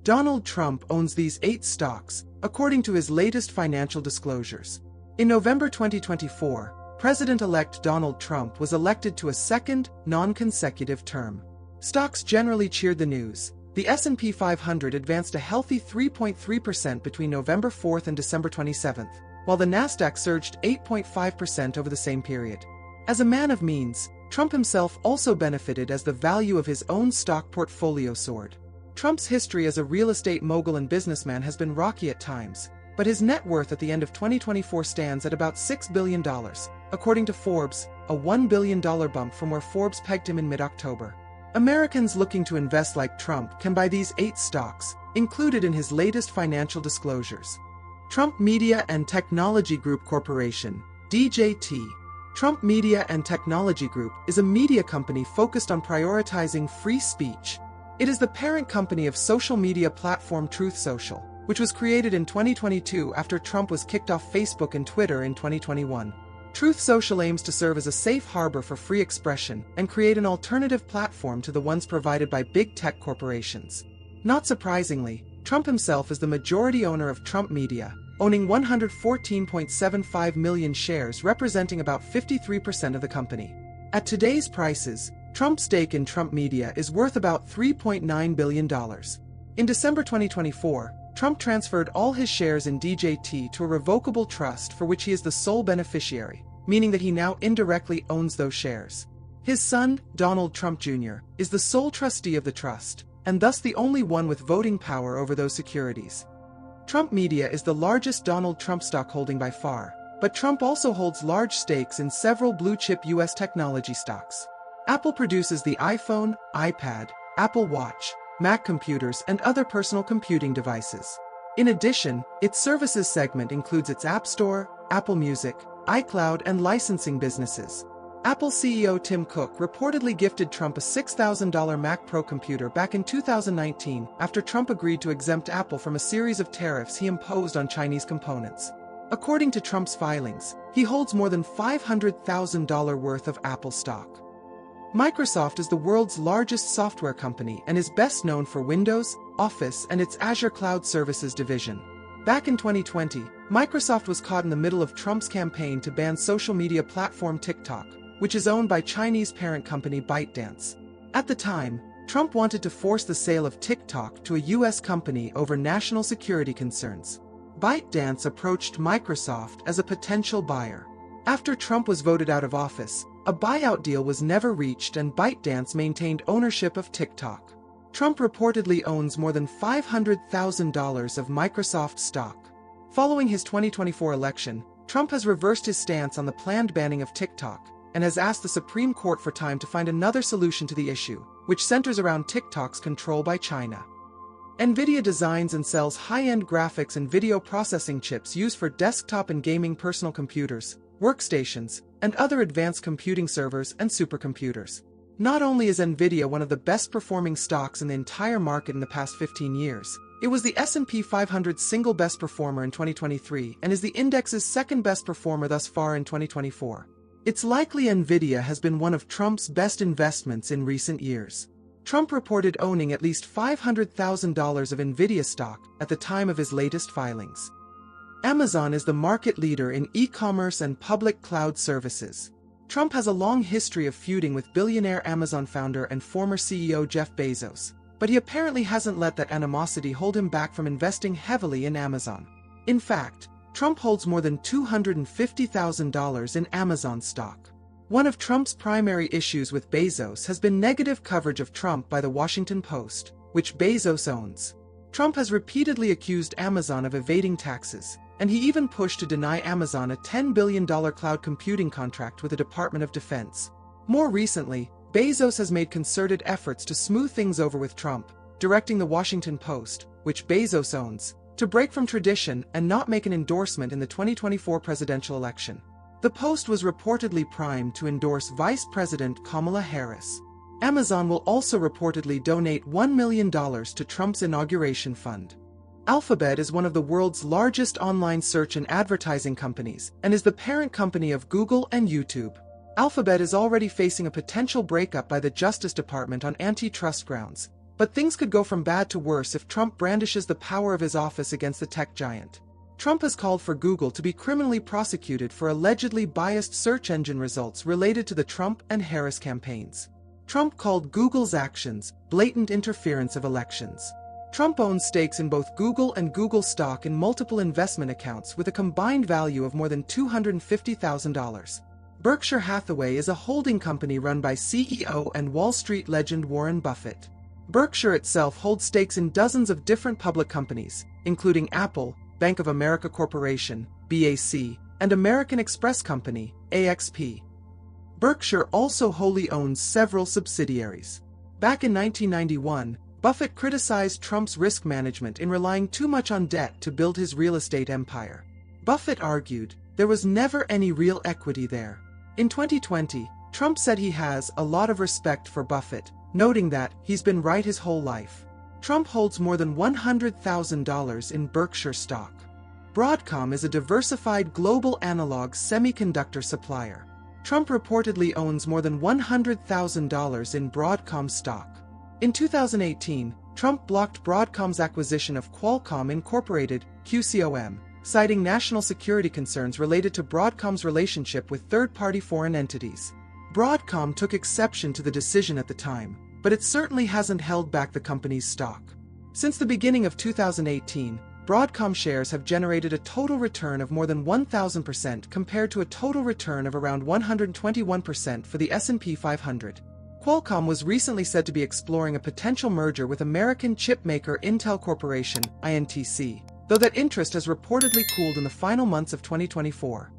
Donald Trump owns these 8 stocks, according to his latest financial disclosures. In November 2024, President-elect Donald Trump was elected to a second, non-consecutive term. Stocks generally cheered the news. The S&P 500 advanced a healthy 3.3% between November 4th and December 27th, while the Nasdaq surged 8.5% over the same period. As a man of means, Trump himself also benefited as the value of his own stock portfolio soared. Trump's history as a real estate mogul and businessman has been rocky at times, but his net worth at the end of 2024 stands at about $6 billion, according to Forbes, a $1 billion bump from where Forbes pegged him in mid-October. Americans looking to invest like Trump can buy these 8 stocks, included in his latest financial disclosures. Trump Media and Technology Group Corporation, DJT. Trump Media and Technology Group is a media company focused on prioritizing free speech. It is the parent company of social media platform Truth Social, which was created in 2022 after Trump was kicked off Facebook and Twitter in 2021. Truth Social aims to serve as a safe harbor for free expression and create an alternative platform to the ones provided by big tech corporations. Not surprisingly, Trump himself is the majority owner of Trump Media, owning 114.75 million shares representing about 53% of the company. At today's prices, Trump's stake in Trump Media is worth about $3.9 billion. In December 2024, Trump transferred all his shares in DJT to a revocable trust for which he is the sole beneficiary, meaning that he now indirectly owns those shares. His son, Donald Trump Jr., is the sole trustee of the trust, and thus the only one with voting power over those securities. Trump Media is the largest Donald Trump stock holding by far, but Trump also holds large stakes in several blue-chip U.S. technology stocks. Apple produces the iPhone, iPad, Apple Watch, Mac computers, and other personal computing devices. In addition, its services segment includes its App Store, Apple Music, iCloud, and licensing businesses. Apple CEO Tim Cook reportedly gifted Trump a $6,000 Mac Pro computer back in 2019 after Trump agreed to exempt Apple from a series of tariffs he imposed on Chinese components. According to Trump's filings, he holds more than $500,000 worth of Apple stock. Microsoft is the world's largest software company and is best known for Windows, Office, and its Azure Cloud Services division. Back in 2020, Microsoft was caught in the middle of Trump's campaign to ban social media platform TikTok, which is owned by Chinese parent company ByteDance. At the time, Trump wanted to force the sale of TikTok to a U.S. company over national security concerns. ByteDance approached Microsoft as a potential buyer. After Trump was voted out of office, a buyout deal was never reached and ByteDance maintained ownership of TikTok. Trump reportedly owns more than $500,000 of Microsoft stock. Following his 2024 election, Trump has reversed his stance on the planned banning of TikTok and has asked the Supreme Court for time to find another solution to the issue, which centers around TikTok's control by China. NVIDIA designs and sells high-end graphics and video processing chips used for desktop and gaming personal computers, workstations, and other advanced computing servers and supercomputers. Not only is NVIDIA one of the best-performing stocks in the entire market in the past 15 years, it was the S&P 500's single best performer in 2023 and is the index's second best performer thus far in 2024. It's likely NVIDIA has been one of Trump's best investments in recent years. Trump reported owning at least $500,000 of NVIDIA stock at the time of his latest filings. Amazon is the market leader in e-commerce and public cloud services. Trump has a long history of feuding with billionaire Amazon founder and former CEO Jeff Bezos, but he apparently hasn't let that animosity hold him back from investing heavily in Amazon. In fact, Trump holds more than $250,000 in Amazon stock. One of Trump's primary issues with Bezos has been negative coverage of Trump by the Washington Post, which Bezos owns. Trump has repeatedly accused Amazon of evading taxes, and he even pushed to deny Amazon a $10 billion cloud computing contract with the Department of Defense. More recently, Bezos has made concerted efforts to smooth things over with Trump, directing the Washington Post, which Bezos owns, to break from tradition and not make an endorsement in the 2024 presidential election. The Post was reportedly primed to endorse Vice President Kamala Harris. Amazon will also reportedly donate $1 million to Trump's inauguration fund. Alphabet is one of the world's largest online search and advertising companies and is the parent company of Google and YouTube. Alphabet is already facing a potential breakup by the Justice Department on antitrust grounds, But things could go from bad to worse if Trump brandishes the power of his office against the tech giant. Trump has called for Google to be criminally prosecuted for allegedly biased search engine results related to the Trump and Harris campaigns. Trump called Google's actions blatant interference of elections. Trump owns stakes in both Google and Google stock in multiple investment accounts with a combined value of more than $250,000. Berkshire Hathaway is a holding company run by CEO and Wall Street legend Warren Buffett. Berkshire itself holds stakes in dozens of different public companies, including Apple, Bank of America Corporation, BAC, and American Express Company, AXP. Berkshire also wholly owns several subsidiaries. Back in 1991, Buffett criticized Trump's risk management in relying too much on debt to build his real estate empire. Buffett argued there was never any real equity there. In 2020, Trump said he has a lot of respect for Buffett, noting that he's been right his whole life. Trump holds more than $100,000 in Berkshire stock. Broadcom is a diversified global analog semiconductor supplier. Trump reportedly owns more than $100,000 in Broadcom stock. In 2018, Trump blocked Broadcom's acquisition of Qualcomm Incorporated, QCOM, citing national security concerns related to Broadcom's relationship with third-party foreign entities. Broadcom took exception to the decision at the time, but it certainly hasn't held back the company's stock. Since the beginning of 2018, Broadcom shares have generated a total return of more than 1,000% compared to a total return of around 121% for the S&P 500. Qualcomm was recently said to be exploring a potential merger with American chipmaker Intel Corporation, INTC, though that interest has reportedly cooled in the final months of 2024.